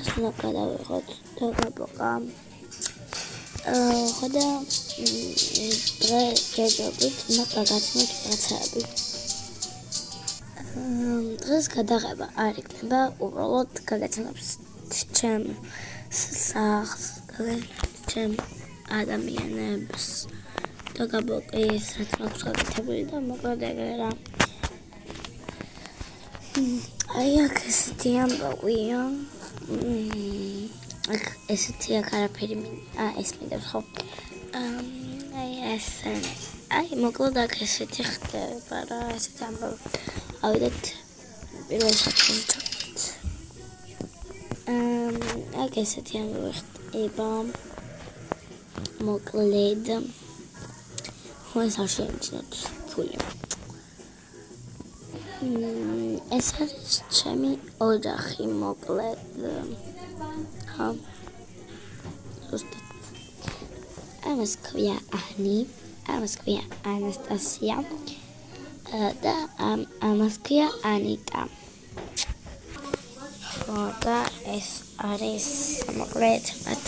დღეს უნდა გადავიღოთ დოგაბოკა. ხოდა დღე ჯერჯერობით უნდა გაგაცნოთ რაღაცები. დღეს გადაღება არ იქნება, უბრალოდ გაგაცნობს ჩემ სახლს, ჩემ ადამიანებს, დოგაბოკის, რაც მაქვს გაკეთებული და მოკლედ ეგრე რა. აი აქ ესეთი ამბავია. აქ ესეთი აქ არაფერი ეს მინდებს ხო? აი ესე. აი მოკლედ აქ ესეთი ხდება რა, ესეთი ამბავი. ავიდეთ პირველ საწყისში ჩავიდეთ. აქ ესეთი ამბავი ხდება. მოკლედ ხოეს არ შეიმჩნევთ ფული. ეს არის ჩემი ოჯახი მოკლედ. ხო. ზუსტად. ამას ქვია ანი, ამას ქვია ანასტასია და ამას ქვია ანიტა. ხო და ეს არის მოკლედ მათ